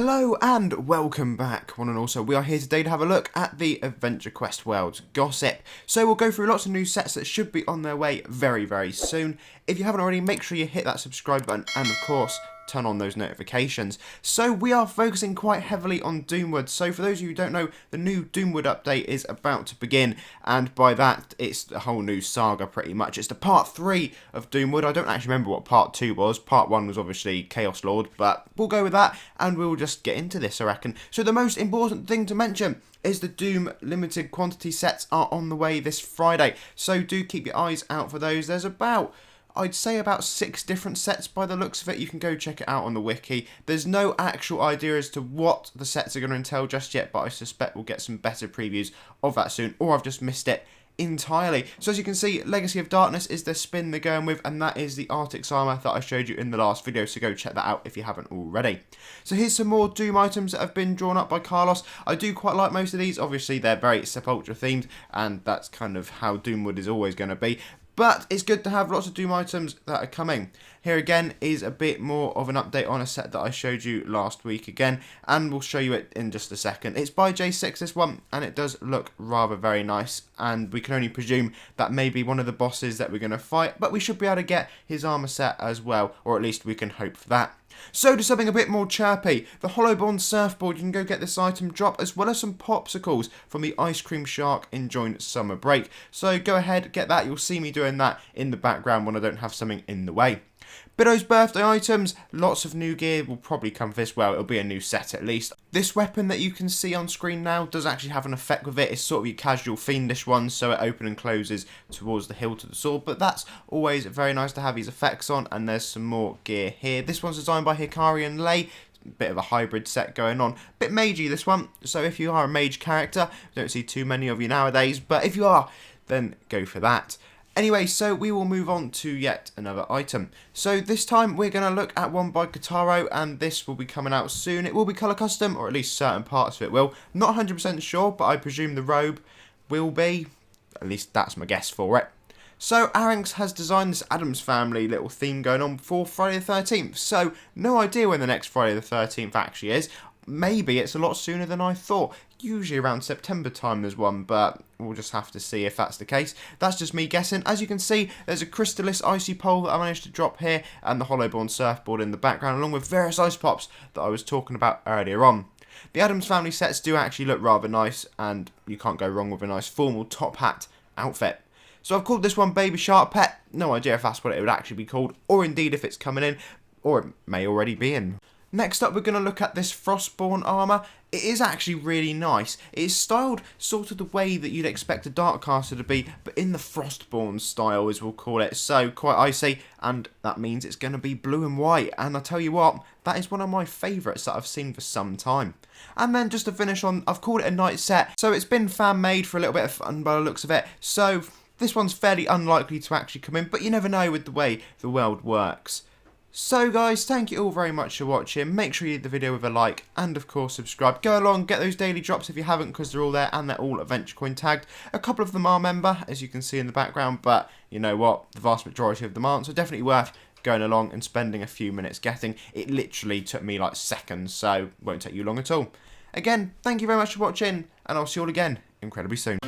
Hello and welcome back, one and all. So we are here today to have a look at the Adventure Quest World's Gossip. So we'll go through lots of new sets that should be on their way very, very soon. If you haven't already, make sure you hit that subscribe button and, of course, turn on those notifications. So we are focusing quite heavily on DoomWood. So for those of you who don't know, the new DoomWood update is about to begin, and by that it's a whole new saga pretty much. It's the part 3 of DoomWood. I don't actually remember what part 2 was. Part 1 was obviously Chaos Lord, but we'll go with that and we'll just get into this, I reckon. So the most important thing to mention is the Doom limited quantity sets are on the way this Friday. So do keep your eyes out for those. There's I'd say about 6 different sets by the looks of it. You can go check it out on the wiki. There's no actual idea as to what the sets are going to entail just yet, but I suspect we'll get some better previews of that soon, or I've just missed it entirely. So as you can see, Legacy of Darkness is the spin they're going with, and that is the Arctic's armor that I showed you in the last video, so go check that out if you haven't already. So here's some more Doom items that have been drawn up by Carlos. I do quite like most of these. Obviously they're very Sepulchre themed, and that's kind of how DoomWood is always going to be. But it's good to have lots of Doom items that are coming. Here again is a bit more of an update on a set that I showed you last week again, and we'll show you it in just a second. It's by J6, this one, and it does look rather very nice, and we can only presume that may be one of the bosses that we're going to fight, but we should be able to get his armor set as well, or at least we can hope for that. So to something a bit more chirpy, the Hollowborn surfboard, you can go get this item drop, as well as some popsicles from the Ice Cream Shark Enjoying Summer Break. So go ahead, get that. You'll see me doing that in the background when I don't have something in the way. Bido's birthday items, lots of new gear will probably come for this. Well, it'll be a new set at least. This weapon that you can see on screen now does actually have an effect with it. It's sort of your casual fiendish one, so it opens and closes towards the hilt of the sword, but that's always very nice to have these effects on, and there's some more gear here. This one's designed by Hikari and Lei. Bit of a hybrid set going on. Bit magey this one, so if you are a mage character, don't see too many of you nowadays, but if you are, then go for that. Anyway, so we will move on to yet another item. So this time we're going to look at one by Kotaro, and this will be coming out soon. It will be colour custom, or at least certain parts of it will. Not 100% sure, but I presume the robe will be. At least that's my guess for it. So Aranx has designed this Adams family little theme going on for Friday the 13th. So no idea when the next Friday the 13th actually is. Maybe it's a lot sooner than I thought. Usually around September time there's one, but we'll just have to see if that's the case. That's just me guessing. As you can see, there's a Crystallis Icy Pole that I managed to drop here, and the Hollowborn surfboard in the background, along with various ice pops that I was talking about earlier on. The Adams family sets do actually look rather nice, and you can't go wrong with a nice formal top hat outfit. So I've called this one Baby Shark Pet. No idea if that's what it would actually be called, or indeed if it's coming in, or it may already be in. Next up, we're going to look at this Frostborn Armor. It is actually really nice. It is styled sort of the way that you'd expect a Darkcaster to be, but in the Frostborn style, as we'll call it. So, quite icy, and that means it's going to be blue and white. And I tell you what, that is one of my favourites that I've seen for some time. And then just to finish on, I've called it a night set. So it's been fan-made for a little bit of fun by the looks of it. So this one's fairly unlikely to actually come in, but you never know with the way the world works. So guys, thank you all very much for watching. Make sure you hit the video with a like, and of course subscribe. Go along, get those daily drops if you haven't, because they're all there and they're all Adventure Coin tagged. A couple of them are member, as you can see in the background, but you know what, the vast majority of them aren't, so definitely worth going along and spending a few minutes getting. It literally took me like seconds, so won't take you long at all. Again, thank you very much for watching, and I'll see you all again incredibly soon.